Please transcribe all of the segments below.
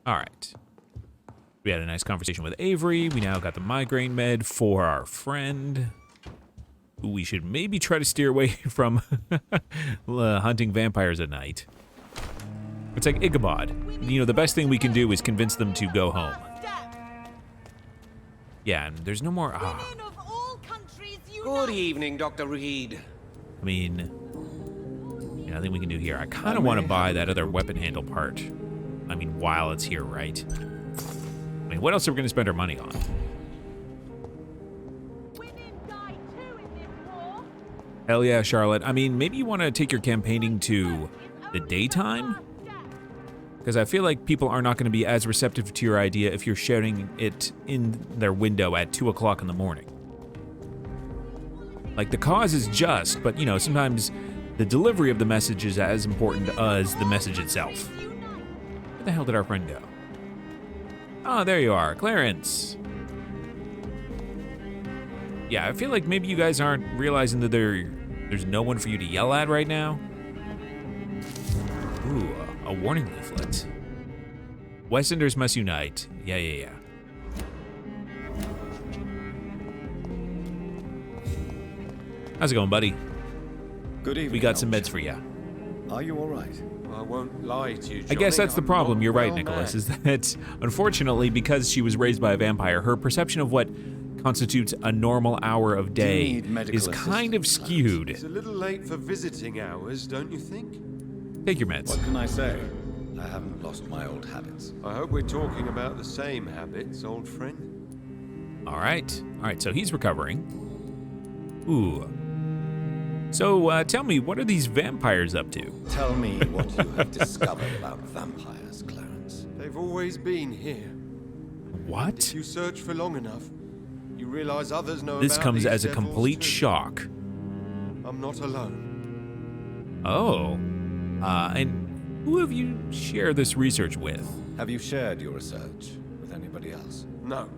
All right. We had a nice conversation with Avery. We now got the migraine med for our friend, who we should maybe try to steer away from hunting vampires at night. It's like Ichabod. You know, the best thing we can do is convince them to go home. Yeah, and there's no more... Good evening, Dr. Reed. I mean, nothing we can do here. I kind of want to buy that other weapon handle part. I mean, while it's here, right? I mean, what else are we going to spend our money on? Hell yeah, Charlotte. I mean, maybe you want to take your campaigning to the daytime? Because I feel like people are not going to be as receptive to your idea if you're shouting it in their window at 2 o'clock in the morning. Like, the cause is just, but, you know, sometimes the delivery of the message is as important as the message itself. Where the hell did our friend go? Oh, there you are, Clarence. Yeah, I feel like maybe you guys aren't realizing that there's no one for you to yell at right now. Ooh, a warning leaflet. Westenders must unite. Yeah. How's it going, buddy? Good evening. We got some meds for you. Are you all right? I won't lie to you, Johnny. I guess that's the problem. You're right, well Nicholas, mad. is that unfortunately, because she was raised by a vampire, her perception of what constitutes a normal hour of day is kind of skewed. It's a little late for visiting hours, don't you think? Take your meds. What can I say? I haven't lost my old habits. I hope we're talking about the same habits, old friend. All right, so he's recovering. Ooh. So, tell me, what are these vampires up to? Tell me what you have discovered about vampires, Clarence. They've always been here. What? If you search for long enough, you realize others know This about comes these as a devils complete too. shock. I'm not alone. Oh. And who have you shared this research with? Have you shared your research with anybody else? No.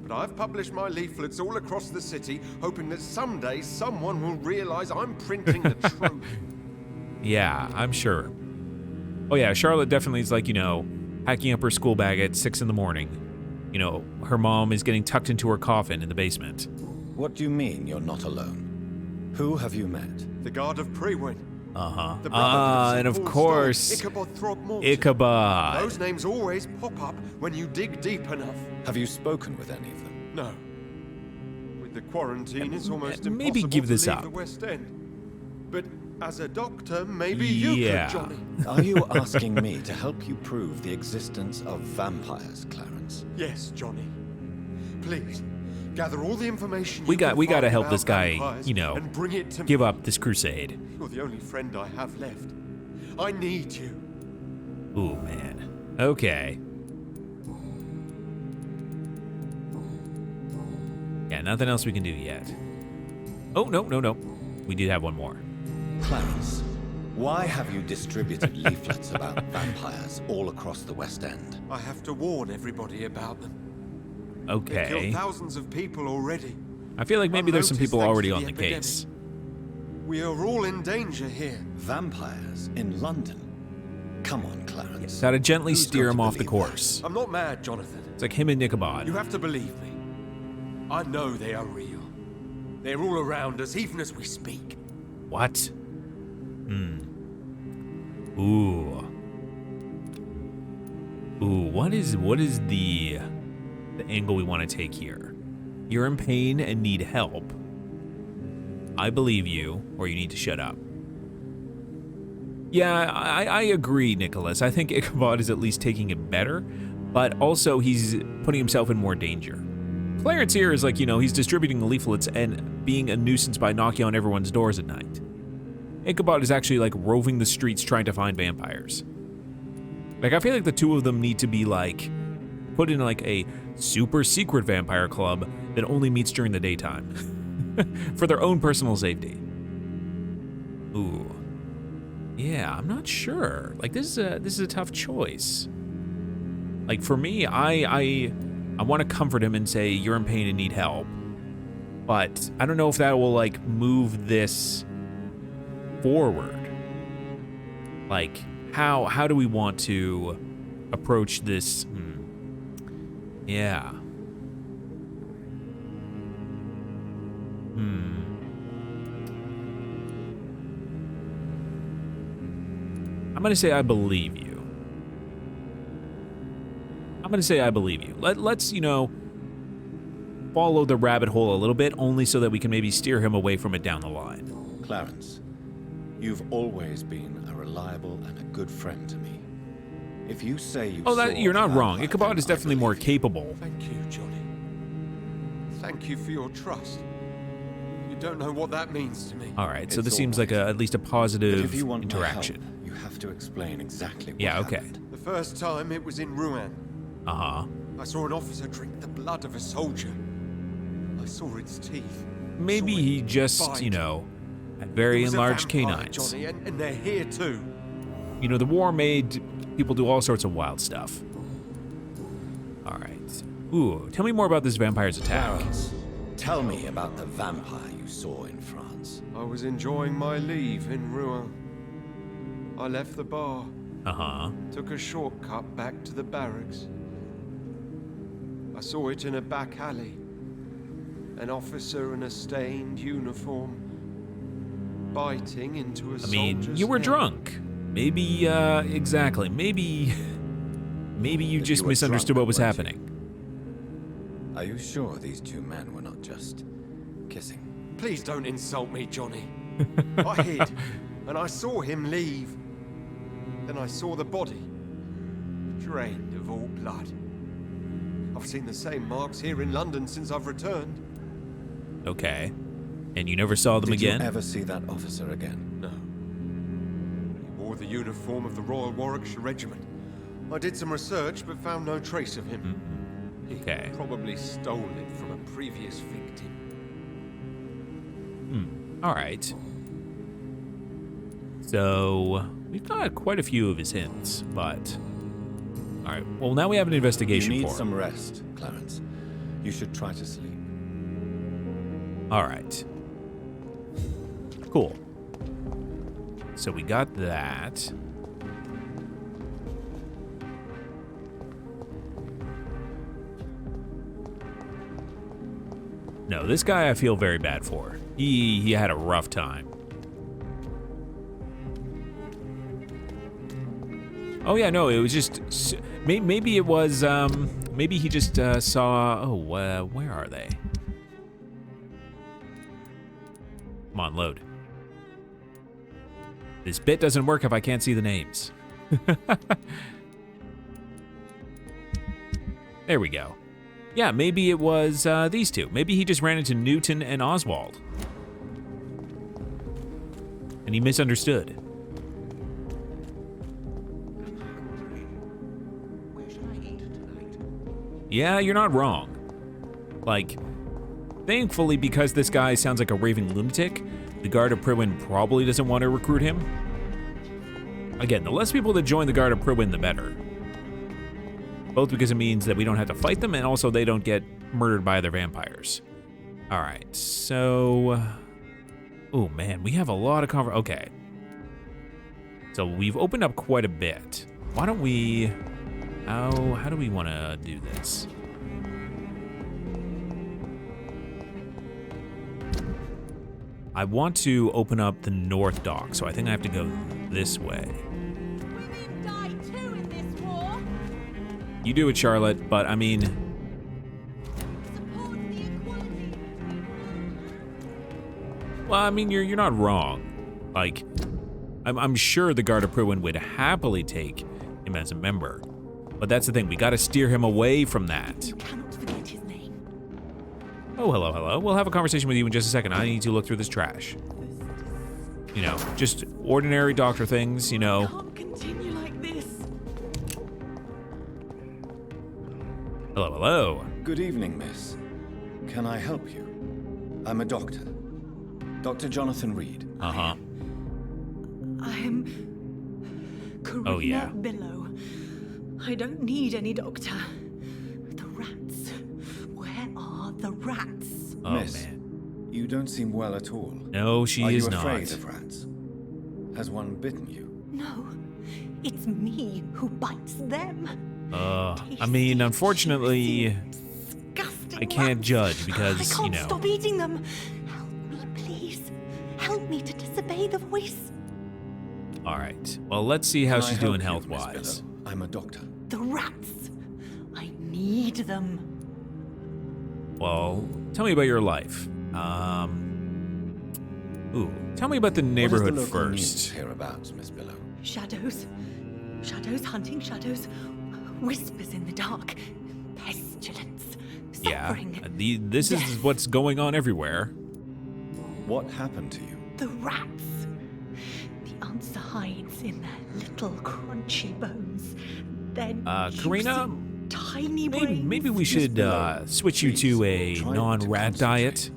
But I've published my leaflets all across the city, hoping that someday someone will realize I'm printing the truth. Yeah, I'm sure. Oh yeah, Charlotte definitely is like, you know, packing up her school bag at 6 in the morning. You know, her mom is getting tucked into her coffin in the basement. What do you mean you're not alone? Who have you met? The Guard of Prewin. Uh-huh. The brother And of St. Paul's course, Dog, Ichabod Throgmorton. Ichabod. Those names always pop up when you dig deep enough. Have you spoken with any of them? No. With the quarantine, it's almost Maybe impossible give this to leave up. the West End. But as a doctor, maybe you Yeah. could, Johnny. Are you asking me to help you prove the existence of vampires, Clarence? Yes, Johnny. Please, gather all the information We you can gotta find help about this guy, vampires you know, and bring it to give me. up this crusade. You're the only friend I have left. I need you. Ooh, man. Okay. Yeah, nothing else we can do yet. Oh, no. We did have one more. Clarence, why have you distributed leaflets about vampires all across the West End? I have to warn everybody about them. They've Okay. killed thousands of people already. I feel like maybe there's some Unnoticed people thanks already to on the the epidemic. case. We are all in danger here. Vampires in London? Come on, Clarence. Gotta gently Who's steer going him to off the believe course. I'm not mad, Jonathan. It's like him and Ichabod. You have to believe me. I know they are real. They're all around us, even as we speak. What? Ooh. What is the angle we want to take here? You're in pain and need help. I believe you, or you need to shut up. Yeah, I agree, Nicholas. I think Ichabod is at least taking it better, but also he's putting himself in more danger. Clarence here is like, you know, he's distributing the leaflets and being a nuisance by knocking on everyone's doors at night. Ichabod is actually like roving the streets trying to find vampires. Like, I feel like the two of them need to be like put in like a super secret vampire club that only meets during the daytime for their own personal safety. Ooh. Yeah, I'm not sure. Like, this is a tough choice. Like, for me, I want to comfort him and say you're in pain and need help. But I don't know if that will like move this forward. Like, how do we want to approach this. Yeah. I'm going to say I believe you. Let's, follow the rabbit hole a little bit, only so that we can maybe steer him away from it down the line. Clarence, you've always been a reliable and a good friend to me. If you say you you're not wrong. Ichabod is definitely more capable. Thank you, Johnny. Thank you for your trust. You don't know what that means to me. All right, so It's this seems like at least a But positive if you want interaction. my help, you have to explain exactly what Yeah, okay. happened. The first time it was in Rouen. Uh-huh. I saw an officer drink the blood of a soldier. I saw its teeth. Maybe Saw it he just, bite. had very It was a enlarged vampire, canines. Johnny, and they're here too. The war made people do all sorts of wild stuff. All right. Ooh, tell me more about this vampire's attack. Clarence, tell me about the vampire you saw in France. I was enjoying my leave in Rouen. I left the bar, Uh-huh. took a shortcut back to the barracks. I saw it in a back alley. An officer in a stained uniform biting into a soldier's You were neck. drunk. Maybe, exactly. Maybe you But just you were misunderstood drunk, what was weren't you? happening. Are you sure these two men were not just kissing? Please don't insult me, Johnny. I hid, and I saw him leave. Then I saw the body, drained of all blood. I've seen the same marks here in London since I've returned. Okay. And you never saw them Did again? you ever see that officer again? No. He wore the uniform of the Royal Warwickshire Regiment. I did some research, but found no trace of him. He Okay. probably stole it from a previous victim. All right. So, we've got quite a few of his hints, but... All right, well, now we have an You investigation need for him. some rest, Clarence. You should try to sleep. All right. Cool. So we got that. No, this guy I feel very bad for. He had a rough time. Oh yeah, no, it was just maybe it was maybe he just saw. Oh, where are they? Come on, load. This bit doesn't work if I can't see the names. There we go. Yeah, maybe it was these two. Maybe he just ran into Newton and Oswald. And he misunderstood. Where should I eat tonight? Yeah, you're not wrong. Like, thankfully, because this guy sounds like a raving lunatic, the Guard of Prywin probably doesn't want to recruit him. Again, the less people that join the Guard of Prywin, the better. Both because it means that we don't have to fight them, and also they don't get murdered by other vampires. All right, so... Oh, man, we have a lot of okay. So we've opened up quite a bit. Why don't we... How do we want to do this? I want to open up the North Dock, so I think I have to go this way. Women die too in this war. You do it, Charlotte, but I mean... Support the equality. Well, I mean, you're not wrong. Like, I'm sure the Guard of Prywin would happily take him as a member. But that's the thing, we gotta steer him away from that. You cannot forget his name. Oh, hello, hello. We'll have a conversation with you in just a second. I need to look through this trash. You know, just ordinary doctor things, you know. Can't continue like this. Hello, hello. Good evening, miss. Can I help you? I'm a doctor. Dr. Jonathan Reed. Uh-huh. I am Karina Oh, yeah. Billow. I don't need any doctor. The rats. Where are the rats? Oh, Miss, man. you don't seem well at all. No, she Are is you not. afraid of rats? Has one bitten you? No. It's me who bites them. I mean, unfortunately, Disgusting I can't rats. judge because, I can't you know. stop eating them. Help me, please. Help me to disobey the voice. All right. Well, let's see how Can I she's help doing you, health-wise. Miss Billow? I'm a doctor. The rats. I need them. Well, tell me about your life. Tell me about the neighborhood what is the local news first. hereabouts, Miss Billow? Shadows. Shadows hunting shadows. Whispers in the dark. Pestilence. Yeah, Suffering. this is Death. what's going on everywhere. What happened to you? The rats. The answer hides in their little crunchy bones. Their Karina, juicy, tiny brains. maybe we should switch you to a Try to non-rat diet.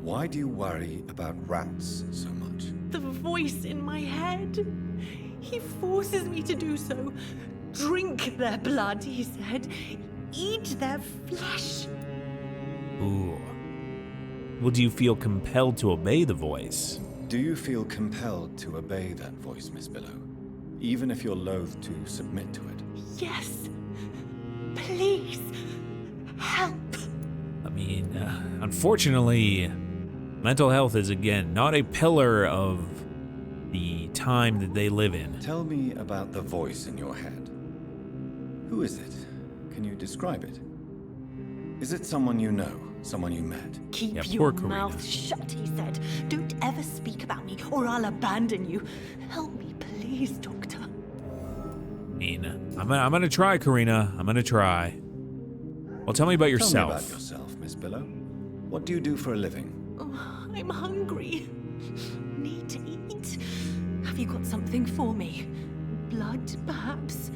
Why do you worry about rats so much? The voice in my head. He forces me to do so. Drink their blood, he said. Eat their flesh. Ooh. Well, do you feel compelled to obey the voice? Do you feel compelled to obey that voice, Miss Billow? Even if you're loath to submit to it? Yes. Please. Help. I mean, unfortunately, mental health is, again, not a pillar of the time that they live in. Tell me about the voice in your head. Who is it? Can you describe it? Is it someone you know? Someone you met? Keep Yeah, your poor Karina. mouth shut, he said. Don't ever speak about me, or I'll abandon you. Help me, please, Doctor. I mean, I'm gonna try, Karina. I'm gonna try. Well, tell me about Tell yourself. me about yourself, Miss Billow. What do you do for a living? Oh, I'm hungry. Need to eat. Have you got something for me? Blood, perhaps?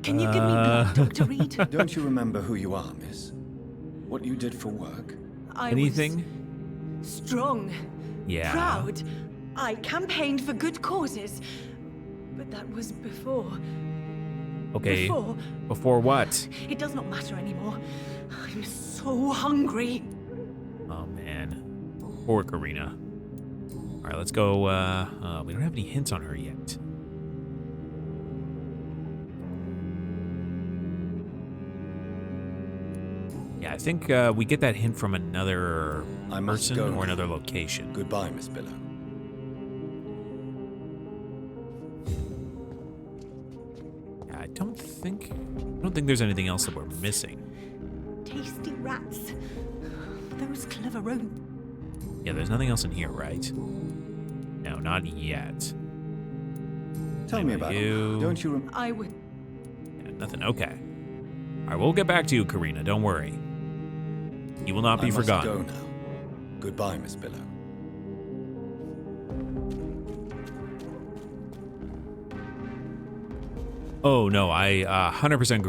Can you give me blood, Dr. Reed? Don't you remember who you are, miss? What you did for work? I Anything? was strong. Yeah. Proud. I campaigned for good causes. But that was before. Okay. Before. Before what? It does not matter anymore. I'm so hungry. Oh, man. Poor Karina. All right, let's go. We don't have any hints on her yet. Yeah, I think we get that hint from another I must person go or now. another location. Goodbye, Miss Billow. Yeah, I don't think there's anything else that we're missing. Tasty rats. Those clever rodents. Yeah, there's nothing else in here, right? No, not yet. Tell me Maybe about you. it. Don't you I would. Yeah, nothing. Okay. All right, we'll get back to you, Karina. Don't worry. You will not be I must forgotten. go now. Goodbye, Miss Billow. Oh no, I 100%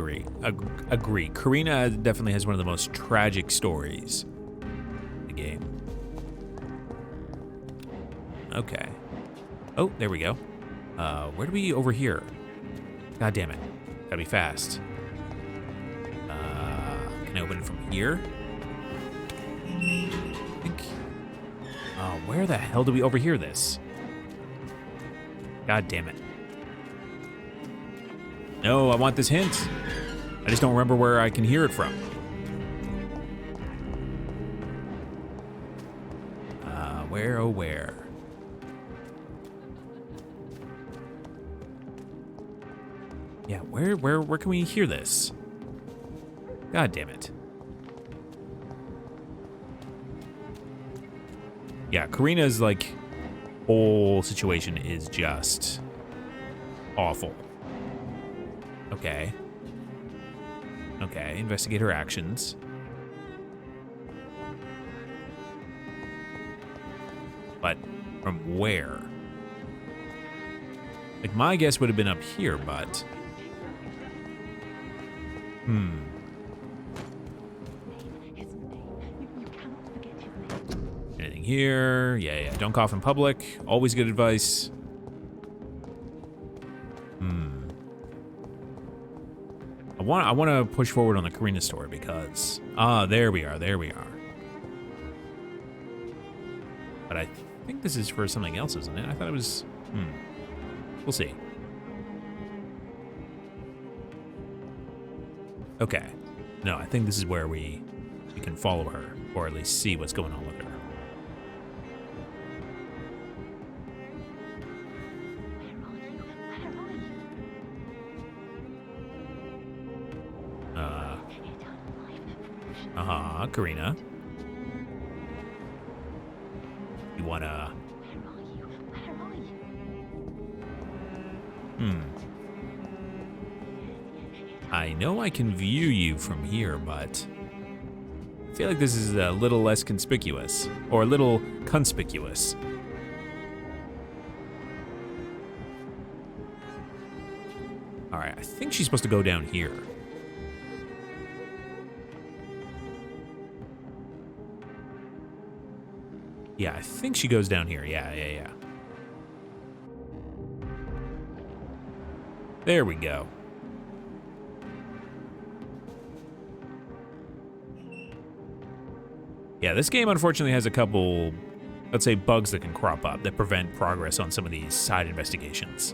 agree. Karina definitely has one of the most tragic stories in the game. Okay. Oh, there we go. Where do we over here? God damn it. Gotta be fast. Can I open it from here? I think. Where the hell do we overhear this? God damn it. No, I want this hint. I just don't remember where I can hear it from. Where, oh where? Yeah, where can we hear this? God damn it. Yeah, Karina's, like, whole situation is just awful. Okay. Okay, investigate her actions. But from where? Like, my guess would have been up here, but... Anything here? Yeah. Don't cough in public. Always good advice. I want to push forward on the Karina story because... there we are. But I think this is for something else, isn't it? I thought it was... We'll see. Okay. No, I think this is where we can follow her, or at least see what's going on with her. Karina. You wanna... I know I can view you from here, but I feel like this is a little less conspicuous, or a little conspicuous. All right, I think she's supposed to go down here. Yeah, I think she goes down here. Yeah. There we go. Yeah, this game unfortunately has a couple, let's say, bugs that can crop up that prevent progress on some of these side investigations.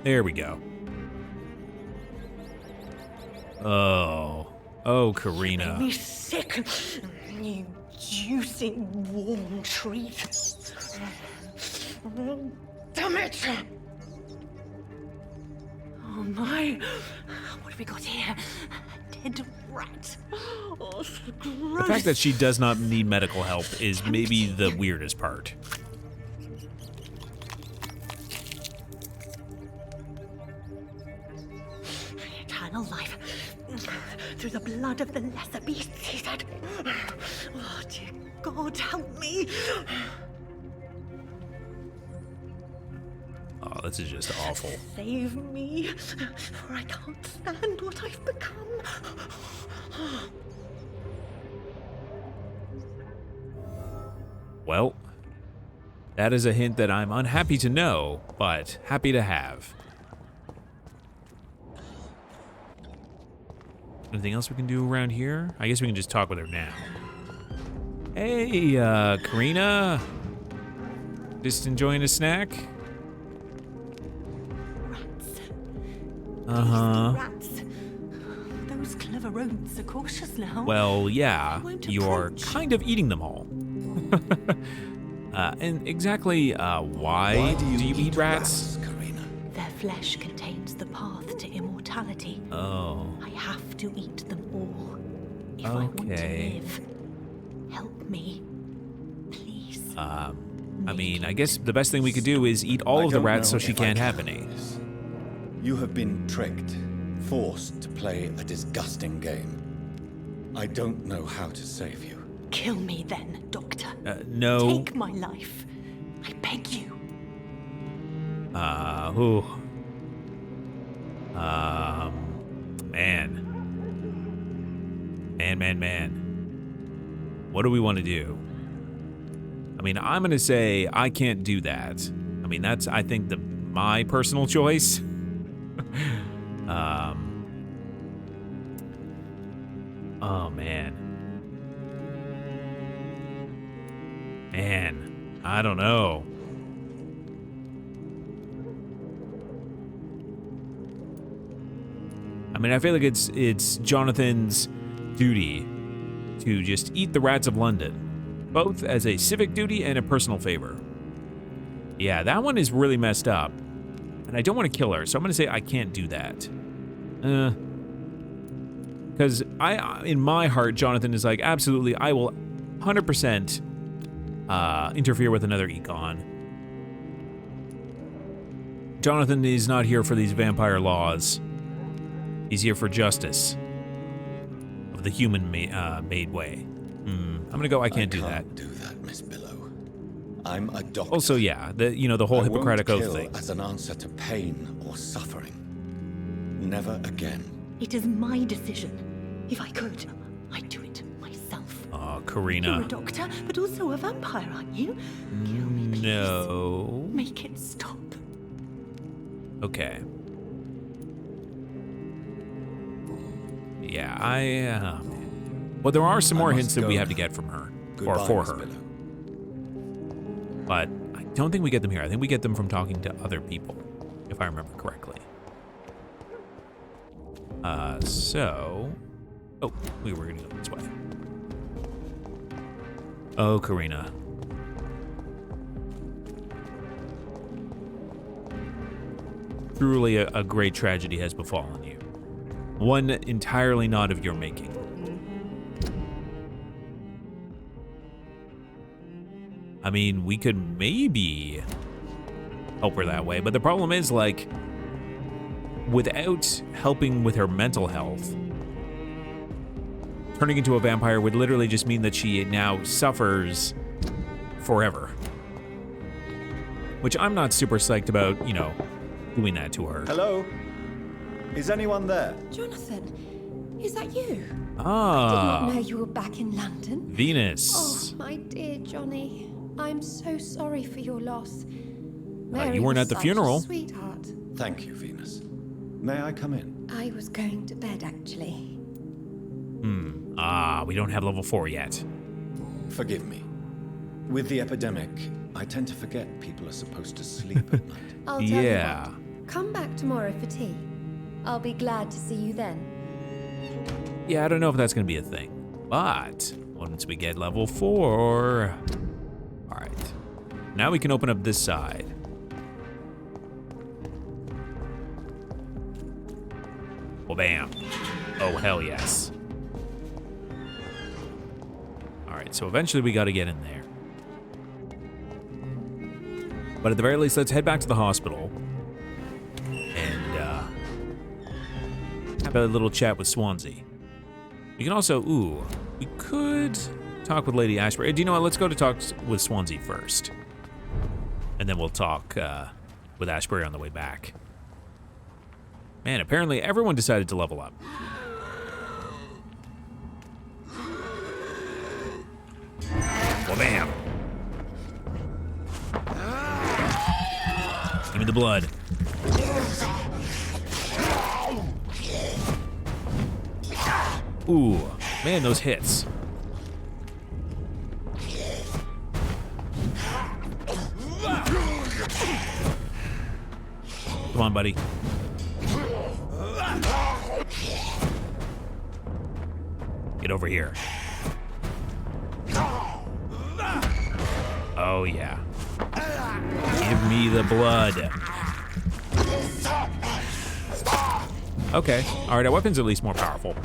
There we go. Oh, Karina. Make me sick, you juicy warm treat. Damn it! Oh my! What have we got here? A dead rat. Oh, so gross. The fact that she does not need medical help is maybe the weirdest part. Eternal life. Through the blood of the lesser beasts, he said. Oh, dear God, help me. Oh, this is just awful. Save me, for I can't stand what I've become. Well, that is a hint that I'm unhappy to know, but happy to have. Anything else we can do around here? I guess we can just talk with her now. Hey, Karina. Just enjoying a snack? Rats. Uh-huh. Rats. Those clever rodents are cautious now. Well, yeah, Won't you're approach. kind of eating them all. And exactly, why do you eat rats? Karina? Their flesh contains the path to immortality. Oh, I have to eat them all if I want to Okay. live. Help me, please. I mean, I guess the best thing we could do is eat all of the don't rats so know she if I can't have can any. do this. You have been tricked, forced to play a disgusting game. I don't know how to save you. Kill me then, Doctor. No. Take my life. I beg you. Ooh. Man. Man. What do we want to do? I mean, I'm going to say I can't do that. I mean, that's, I think, my personal choice. Oh, man. Man, I don't know. I mean, I feel like it's Jonathan's duty to just eat the rats of London, both as a civic duty and a personal favor. Yeah, that one is really messed up, and I don't want to kill her, so I'm going to say I can't do that. Because in my heart, Jonathan is like, absolutely, I will 100% interfere with another econ. Jonathan is not here for these vampire laws. He's here for justice of the human made way. I'm gonna go. I can't do that. Do that, Miss Billow. I'm a doctor. Also, yeah, the whole I Hippocratic won't Oath kill thing. as an answer to pain or suffering. Never again. It is my decision. If I could, I'd do it myself. Oh, You're Karina. a doctor, but also a vampire, aren't you? Kill me, please. No. Make it stop. Okay. Yeah, well, there are some I more must hints that go we have to now. get from her, Goodbye, or for Miss her. Billow. But I don't think we get them here. I think we get them from talking to other people, if I remember correctly. Oh, we were gonna go this way. Oh, Karina. Truly a great tragedy has befallen you. One entirely not of your making. I mean, we could maybe help her that way, but the problem is, like, without helping with her mental health, turning into a vampire would literally just mean that she now suffers forever. Which I'm not super psyched about, you know, doing that to her. Hello? Is anyone there? Jonathan, is that you? I did Ah, not know you were back in London. Venus. Oh, my dear Johnny. I'm so sorry for your loss. You Mary weren't was at the such a funeral. sweetheart. Thank you, Venus. May I come in? I was going to bed, actually. We don't have level 4 yet. Forgive me. With the epidemic, I tend to forget people are supposed to sleep at night. I'll tell Yeah. you what. Come back tomorrow for tea. I'll be glad to see you then. Yeah, I don't know if that's going to be a thing. But once we get level 4... Alright. Now we can open up this side. Well, bam. Oh, hell yes. Alright, so eventually we got to get in there. But at the very least, let's head back to the hospital. And, have a little chat with Swansea. We can also, we could talk with Lady Ashbury. Do you know what? Let's go to talk with Swansea first. And then we'll talk with Ashbury on the way back. Man, apparently everyone decided to level up. Well, bam. Give me the blood. Ooh, man, those hits. Come on, buddy. Get over here. Oh, yeah. Give me the blood. Okay. All right, our weapon's at least more powerful.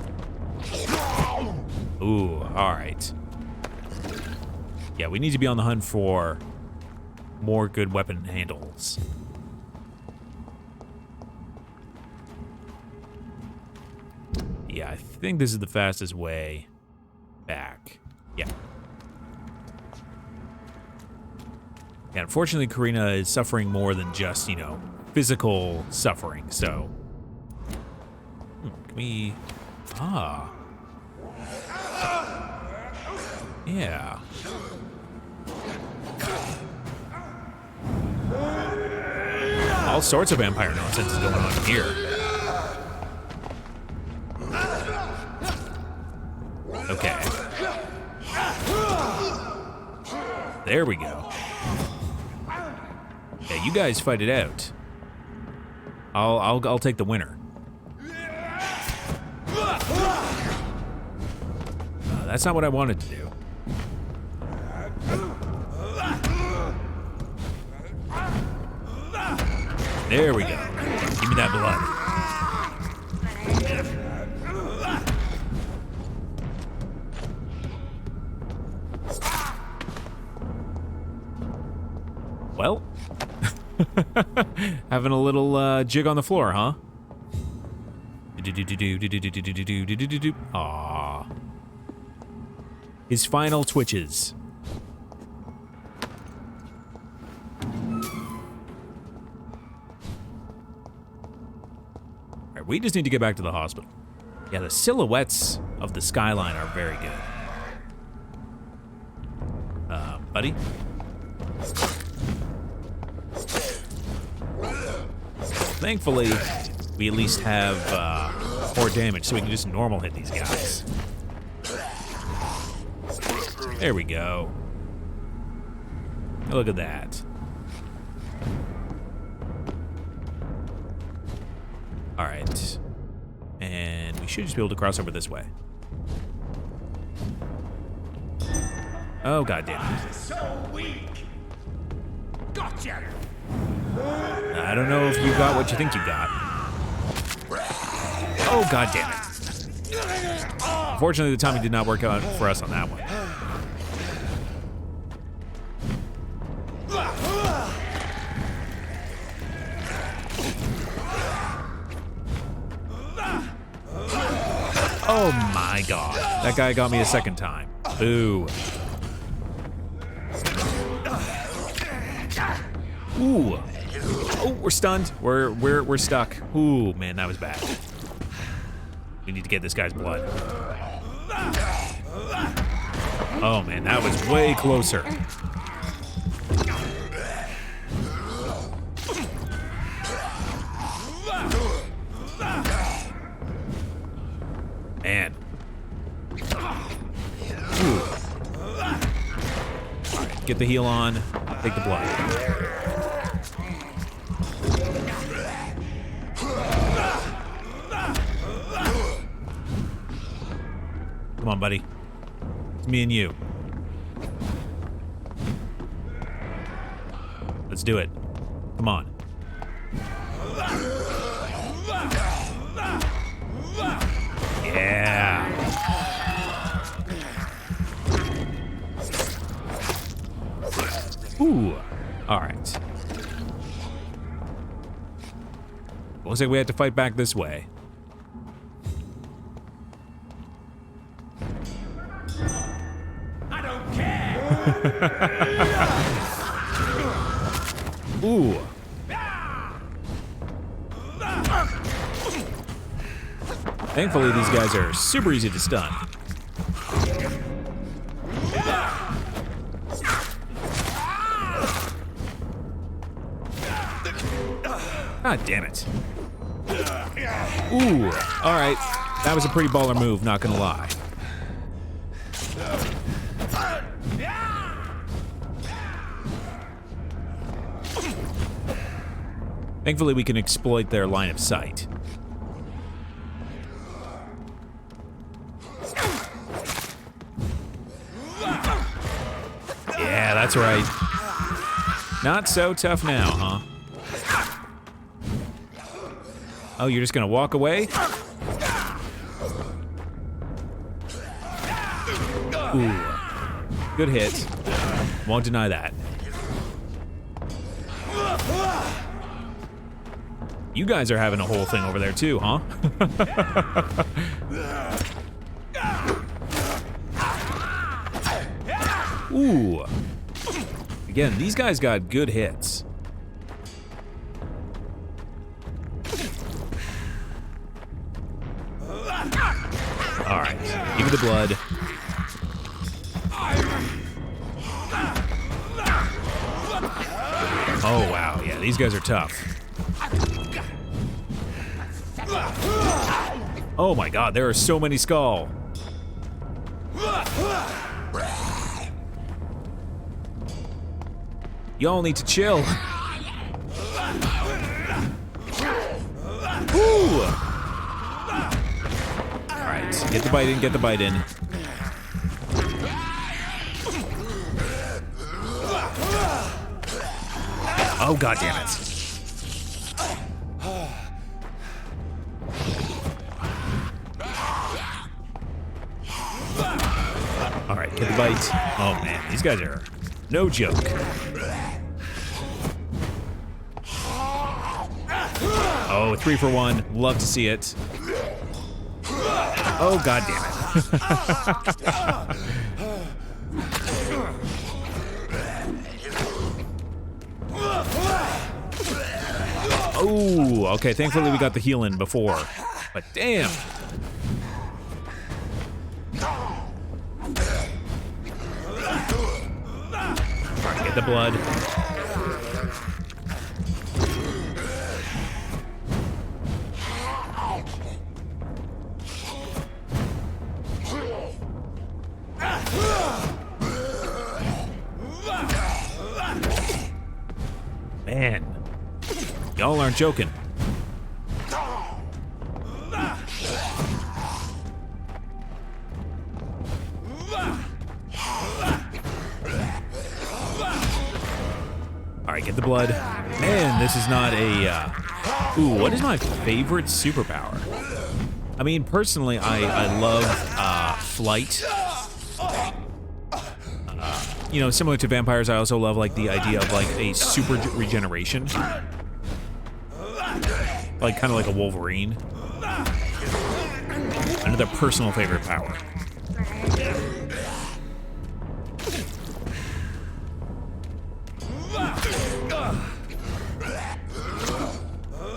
Ooh, all right. Yeah, we need to be on the hunt for more good weapon handles. Yeah, I think this is the fastest way back. Yeah. Yeah, unfortunately, Karina is suffering more than just, you know, physical suffering, so... Can we... Yeah. All sorts of vampire nonsense is going on here. Okay. There we go. Yeah, you guys fight it out. I'll take the winner. That's not what I wanted to do. There we go. Give me that blood. Well, having a little jig on the floor, huh? Aww. His final twitches. Alright, we just need to get back to the hospital. Yeah, the silhouettes of the skyline are very good. Buddy? Thankfully, we at least have more damage, so we can just normal hit these guys. There we go. Look at that. Alright. And we should just be able to cross over this way. Oh, god damn it. So weak. Gotcha. I don't know if you got what you think you got. Oh, god damn it. Unfortunately, the timing did not work out for us on that one. Oh my god. That guy got me a second time. Boo. Ooh. Oh, we're stunned. We're stuck. Ooh, man, that was bad. We need to get this guy's blood. Oh man, that was way closer. Man. Ooh. All right, get the heal on. Take the blood. Come on, buddy. It's me and you. Let's do it. Come on. Yeah. Ooh. All right. Looks like we had to fight back this way. I don't care. Ooh. Thankfully, these guys are super easy to stun. God damn it. Ooh. All right. That was a pretty baller move, not gonna lie. Thankfully, we can exploit their line of sight. Yeah, that's right. Not so tough now, huh? Oh, you're just gonna walk away? Ooh. Good hit. Won't deny that. You guys are having a whole thing over there too, huh? Ooh. Again, these guys got good hits. All right, give me the blood. Oh, wow, yeah, these guys are tough. Oh my god, there are so many Skull. Y'all need to chill. Ooh. Alright, get the bite in, get the bite in. Oh, god damn it. Alright, get the bite. Oh man, these guys are no joke. Oh, 3 for 1. Love to see it. Oh, god damn it. Oh, okay. Thankfully we got the heal in before. But damn. Alright, get the blood. Man, y'all aren't joking. right, get the blood. Man, this is not a... Ooh, what is my favorite superpower? I mean, personally, I love flight. You know, similar to vampires, I also love like the idea of like a super regeneration. Like kind of like a Wolverine. Another personal favorite power.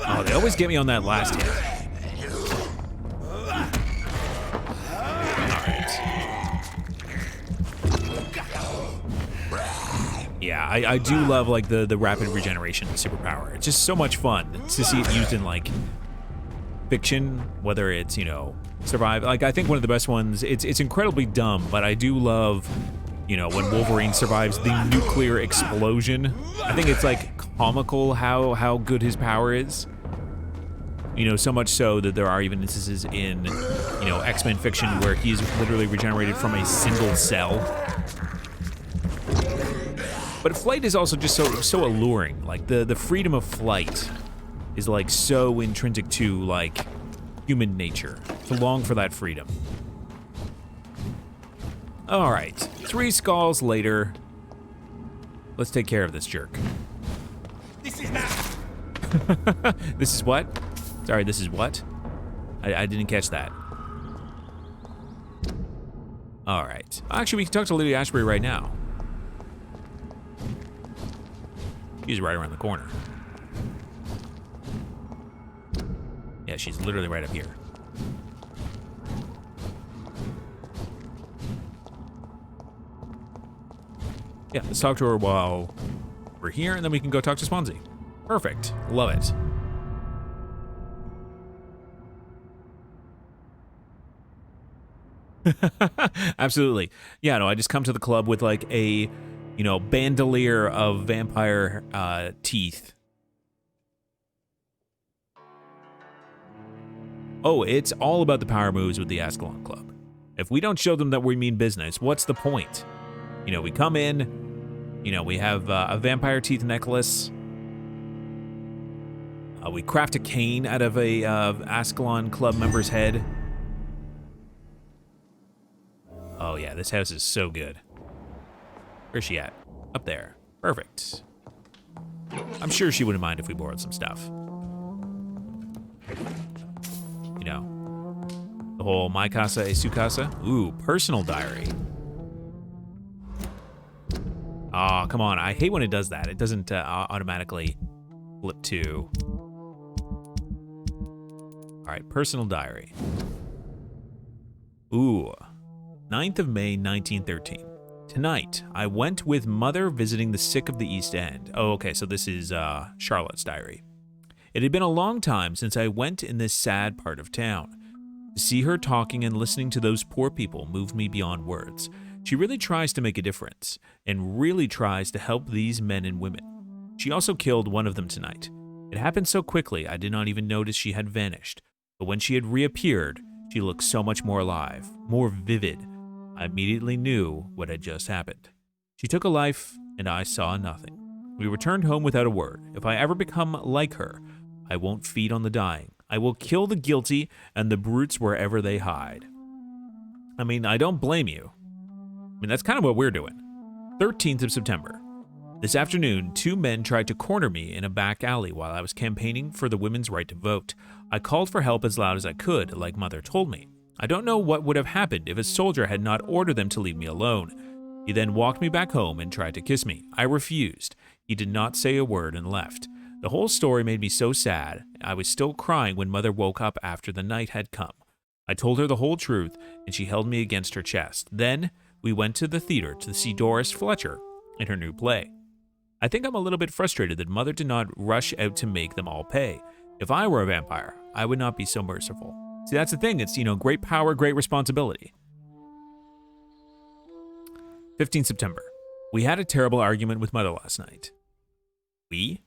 Oh, they always get me on that last hit. Yeah, I do love like the rapid regeneration superpower. It's just so much fun to see it used in like fiction, whether it's, you know, survive. Like I think one of the best ones, it's incredibly dumb, but I do love, you know, when Wolverine survives the nuclear explosion. I think it's like comical how good his power is. You know, so much so that there are even instances in, you know, X-Men fiction where he's literally regenerated from a single cell. But flight is also just so alluring. Like the freedom of flight is like so intrinsic to like human nature. To long for that freedom. All right, 3 skulls later. Let's take care of this jerk. This is now. This is what? Sorry, this is what? I didn't catch that. All right. Actually, we can talk to Lady Ashbury right now. She's right around the corner. Yeah, she's literally right up here. Yeah, let's talk to her while we're here, and then we can go talk to Swansea. Perfect. Love it. Absolutely. Yeah, no, I just come to the club with like a, you know, bandolier of vampire teeth. Oh, it's all about the power moves with the Ascalon Club. If we don't show them that we mean business, what's the point? You know, we come in, you know, we have a vampire teeth necklace. We craft a cane out of a Ascalon Club member's head. Oh yeah, this house is so good. Where's she at? Up there. Perfect. I'm sure she wouldn't mind if we borrowed some stuff. You know, the whole my casa es su casa. Ooh, personal diary. Oh, come on. I hate when it does that. It doesn't automatically flip to. All right, personal diary. Ooh, 9th of May, 1913. Tonight, I went with Mother visiting the sick of the East End. Oh, okay, so this is Charlotte's diary. It had been a long time since I went in this sad part of town. To see her talking and listening to those poor people moved me beyond words. She really tries to make a difference, and really tries to help these men and women. She also killed one of them tonight. It happened so quickly I did not even notice she had vanished, but when she had reappeared, she looked so much more alive, more vivid. I immediately knew what had just happened. She took a life, and I saw nothing. We returned home without a word. If I ever become like her, I won't feed on the dying. I will kill the guilty and the brutes wherever they hide. I mean, I don't blame you. I mean, that's kind of what we're doing. 13th of September. This afternoon, 2 men tried to corner me in a back alley while I was campaigning for the women's right to vote. I called for help as loud as I could, like Mother told me. I don't know what would have happened if a soldier had not ordered them to leave me alone. He then walked me back home and tried to kiss me. I refused. He did not say a word and left. The whole story made me so sad. I was still crying when Mother woke up after the night had come. I told her the whole truth, and she held me against her chest. Then we went to the theater to see Doris Fletcher in her new play. I think I'm a little bit frustrated that Mother did not rush out to make them all pay. If I were a vampire, I would not be so merciful. See, that's the thing. It's, you know, great power, great responsibility. 15th September. We had a terrible argument with Mother last night. We?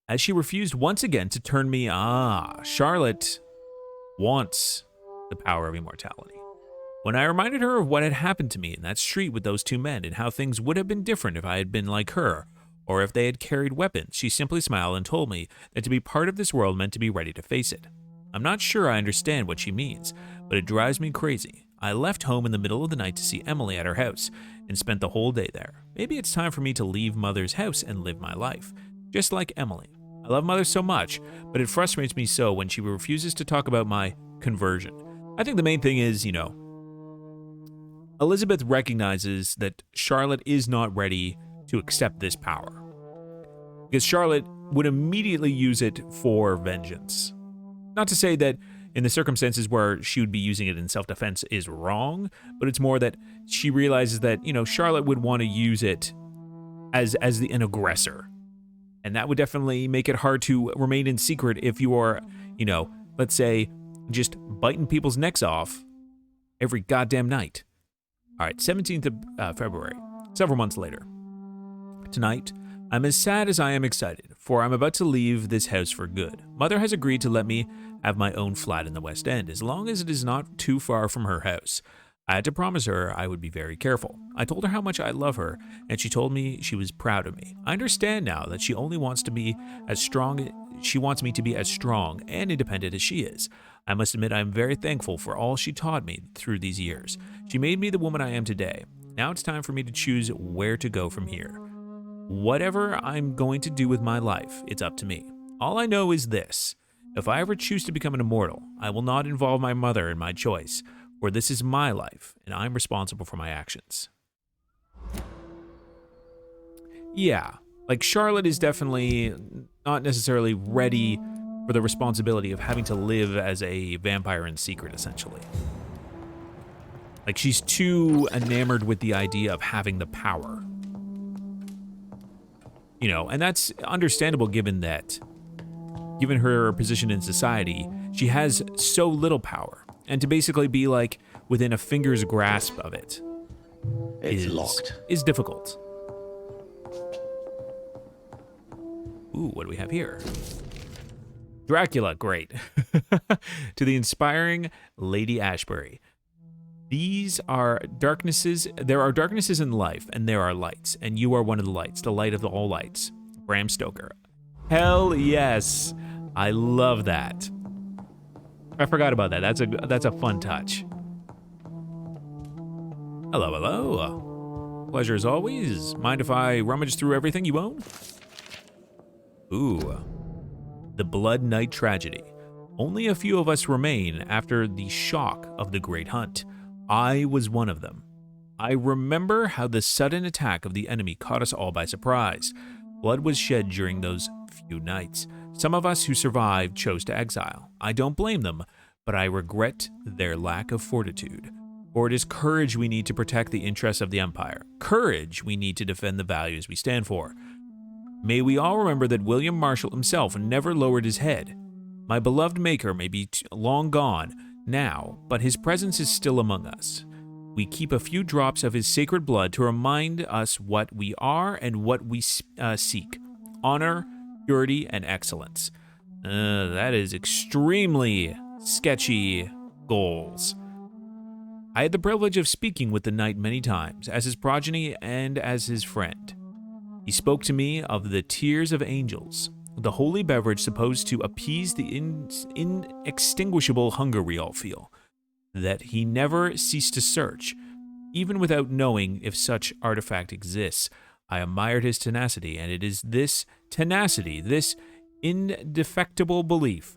As she refused once again to turn me. Charlotte wants the power of immortality. When I reminded her of what had happened to me in that street with those 2 men and how things would have been different if I had been like her, or if they had carried weapons. She simply smiled and told me that to be part of this world meant to be ready to face it. I'm not sure I understand what she means, but it drives me crazy. I left home in the middle of the night to see Emily at her house and spent the whole day there. Maybe it's time for me to leave Mother's house and live my life, just like Emily. I love Mother so much, but it frustrates me so when she refuses to talk about my conversion. I think the main thing is, Elizabeth recognizes that Charlotte is not ready to accept this power, because Charlotte would immediately use it for vengeance. Not to say that in the circumstances where she would be using it in self-defense is wrong, but it's more that she realizes that, Charlotte would want to use it as an aggressor. And that would definitely make it hard to remain in secret if you are, let's say, just biting people's necks off every goddamn night. All right, 17th of February, several months later. Tonight, I'm as sad as I am excited, for I'm about to leave this house for good. Mother has agreed to let me have my own flat in the West End, as long as it is not too far from her house. I had to promise her I would be very careful. I told her how much I love her, and she told me she was proud of me. I understand now that she only wants to be as strong. She wants me to be as strong and independent as she is. I must admit I am very thankful for all she taught me through these years. She made me the woman I am today. Now it's time for me to choose where to go from here. Whatever I'm going to do with my life, it's up to me. All I know is this. If I ever choose to become an immortal, I will not involve my mother in my choice, for this is my life, and I'm responsible for my actions. Yeah, like Charlotte is definitely not necessarily ready for the responsibility of having to live as a vampire in secret, essentially. Like, she's too enamored with the idea of having the power. And that's understandable given her position in society, she has so little power. And to basically be like within a finger's grasp of it is difficult. Ooh, what do we have here? Dracula, great. To the inspiring Lady Ashbury. These are darknesses. There are darknesses in life, and there are lights, and you are one of the lights, the light of all lights. Bram Stoker. Hell yes. I love that. I forgot about that. That's a fun touch. Hello, hello. Pleasure as always. Mind if I rummage through everything you own? Ooh. The Blood Night Tragedy. Only a few of us remain after the shock of the Great Hunt. I was one of them. I remember how the sudden attack of the enemy caught us all by surprise. Blood was shed during those few nights. Some of us who survived chose to exile. I don't blame them, but I regret their lack of fortitude. For it is courage we need to protect the interests of the Empire. Courage we need to defend the values we stand for. May we all remember that William Marshall himself never lowered his head. My beloved Maker may be long gone now, but his presence is still among us. We keep a few drops of his sacred blood to remind us what we are and what we seek. Honor, purity, and excellence. That is extremely sketchy goals. I had the privilege of speaking with the knight many times, as his progeny and as his friend. He spoke to me of the tears of angels, the holy beverage supposed to appease the inextinguishable hunger we all feel, that he never ceased to search, even without knowing if such artifact exists. I admired his tenacity, and it is this tenacity, this indefectible belief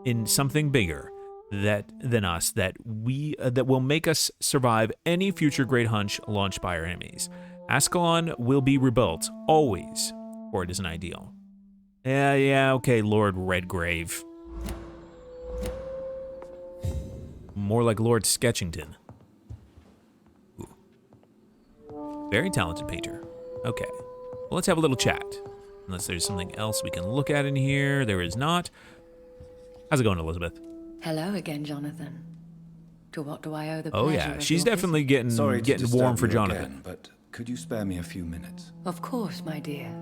in something bigger than us that will make us survive any future great hunt launched by our enemies. Ascalon will be rebuilt, always, for it is an ideal. Yeah, okay, Lord Redgrave. More like Lord Sketchington. Ooh. Very talented painter. Okay, well, let's have a little chat. Unless there's something else we can look at in here. There is not. How's it going, Elizabeth? Hello again, Jonathan. To what do I owe the Oh pleasure yeah, of she's your definitely visit? getting warm for you Jonathan. again, but could you spare me a few minutes? Of course, my dear.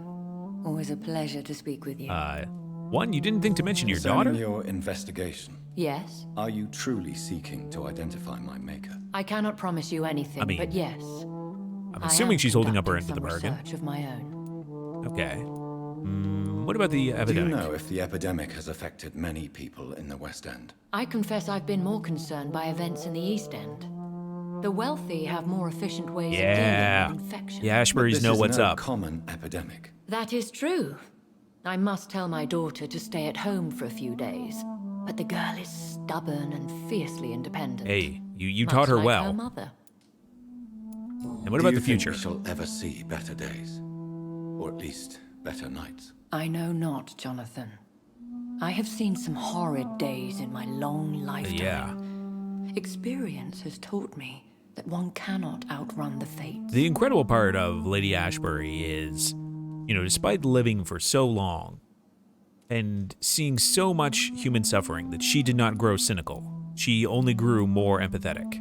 Always a pleasure to speak with you. One, you didn't think to mention your daughter? Concerning your investigation, Yes? are you truly seeking to identify my maker? I cannot promise you anything, I mean, but yes. I'm I assuming am she's holding up her end conducting of the some bargain. research of my own. Okay. What about the Do you epidemic? know if the epidemic has affected many people in the West End? I confess I've been more concerned by events in the East End. The wealthy have more efficient ways of Yeah. dealing with infection. The But Ashburys this know is what's no up. common epidemic. That is true. I must tell my daughter to stay at home for a few days. But the girl is stubborn and fiercely independent. Hey, you much taught her like well. Her mother. And what about Do the you think future? we shall ever see better days? Or at least better nights? I know not, Jonathan. I have seen some horrid days in my long lifetime. Yeah. Experience has taught me that one cannot outrun the fates. The incredible part of Lady Ashbury is, despite living for so long and seeing so much human suffering, that she did not grow cynical. She only grew more empathetic.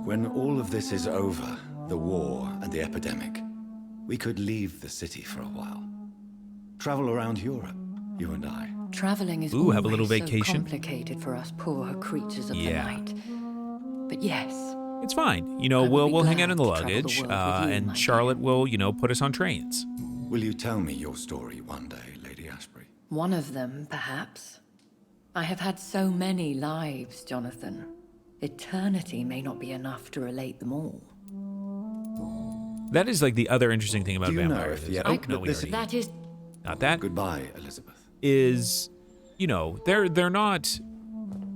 When all of this is over, the war and the epidemic, we could leave the city for a while. Travel around Europe, you and I. Traveling is Ooh, have a little always vacation? so complicated for us poor creatures of Yeah. the night. But yes, It's fine. I will be We'll hang out in the glad to travel the luggage, world with you, and my Charlotte will, put us on trains. Will you tell me your story one day, Lady Ashbury? one of them, perhaps. I have had so many lives, Jonathan. Eternity may not be enough to relate them all. That is like the other interesting thing about Do you know vampires. if the Oh, ep- no, but we this- already. That is Not that. Goodbye, Elizabeth. Is, they're not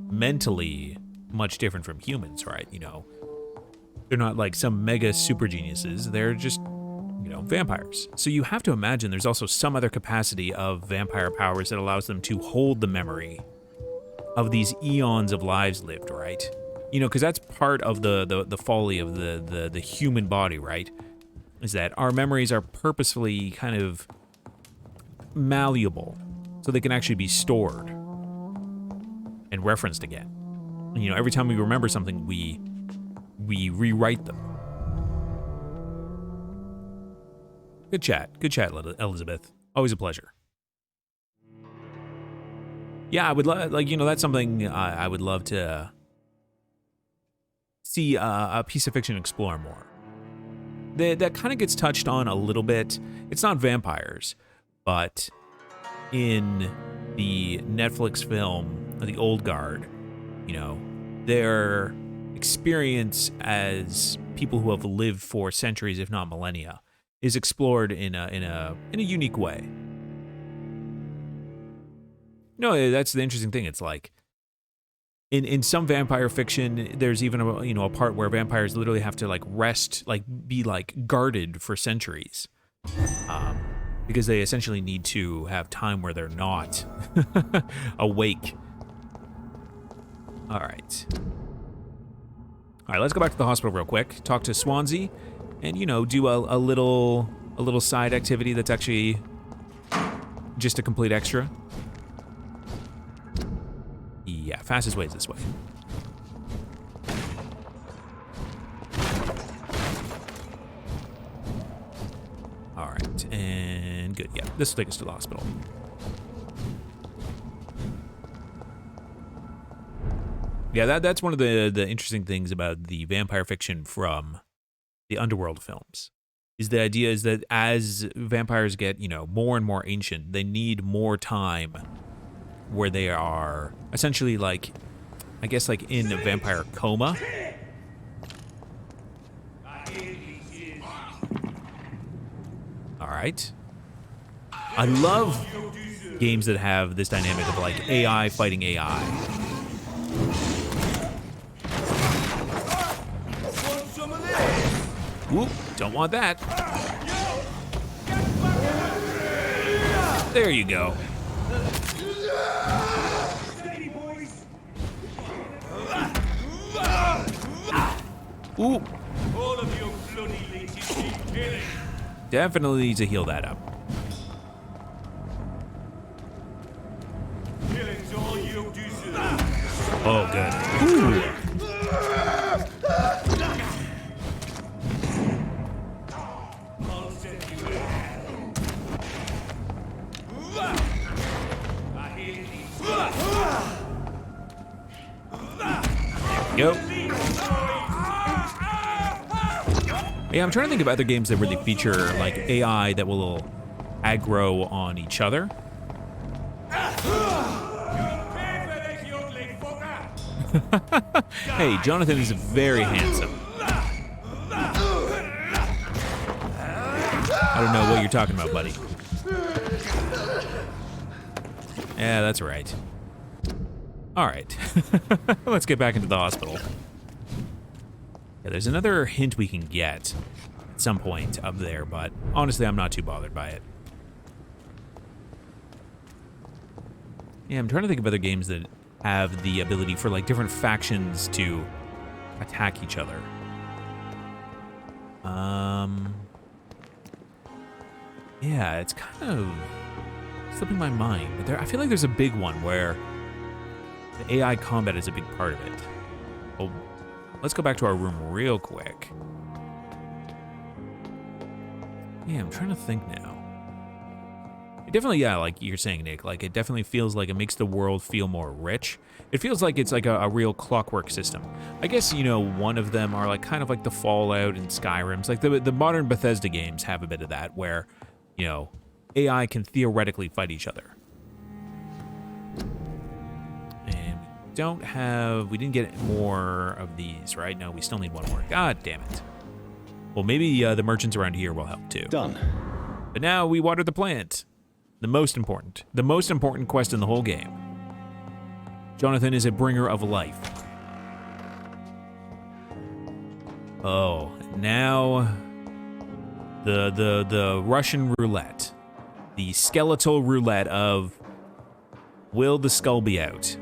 mentally much different from humans, right? They're not like some mega super geniuses. They're just, vampires. So you have to imagine there's also some other capacity of vampire powers that allows them to hold the memory of these eons of lives lived, right? Because that's part of the folly of the human body, right? Is that our memories are purposefully kind of malleable, so they can actually be stored and referenced again. Every time we remember something, we rewrite them. Good chat, Elizabeth. Always a pleasure. Yeah, I would that's something I would love to see a piece of fiction explore more. That kind of gets touched on a little bit. It's not vampires, but in the Netflix film, The Old Guard, their experience as people who have lived for centuries, if not millennia, is explored in a unique way. That's the interesting thing. It's like in some vampire fiction, there's even a part where vampires literally have to rest, be guarded for centuries. Because they essentially need to have time where they're not awake. All right, let's go back to the hospital real quick. Talk to Swansea, and do a little side activity that's actually just a complete extra. Yeah, fastest way is this way. All right, and good. Yeah, this will take us to the hospital. Yeah, that's one of the interesting things about the vampire fiction from the Underworld films. Is the idea is that as vampires get, more and more ancient, they need more time where they are essentially in a vampire coma. All right. I love games that have this dynamic of AI fighting AI. Whoop, don't want that. There you go. Ooh. All of you bloody leeches keep killing. Definitely need to heal that up. Killing's all you deserve. Oh, good. Ooh. I'll send you to hell. I hear these. Go. Yeah, I'm trying to think of other games that really feature AI that will aggro on each other. Hey, Jonathan is very handsome. I don't know what you're talking about, buddy. Yeah, that's right. All right. Let's get back into the hospital. Yeah, there's another hint we can get at some point up there, but honestly, I'm not too bothered by it. Yeah, I'm trying to think of other games that have the ability for, like, different factions to attack each other. Yeah, it's kind of slipping my mind, but I feel like there's a big one where the AI combat is a big part of it. Well, let's go back to our room real quick. Yeah, I'm trying to think now. It definitely, yeah, like you're saying, Nick, like it definitely feels like it makes the world feel more rich. It feels like it's like a real clockwork system. I guess, you know, one of them are like kind of like the Fallout and Skyrims. Like the modern Bethesda games have a bit of that where, you know, AI can theoretically fight each other. And we didn't get more of these, right? No, we still need one more. God damn it. Well, maybe the merchants around here will help too. Done. But now we water the plant. The most important quest in the whole game. Jonathan is a bringer of life. Oh, now the Russian roulette. The skeletal roulette of will the skull be out?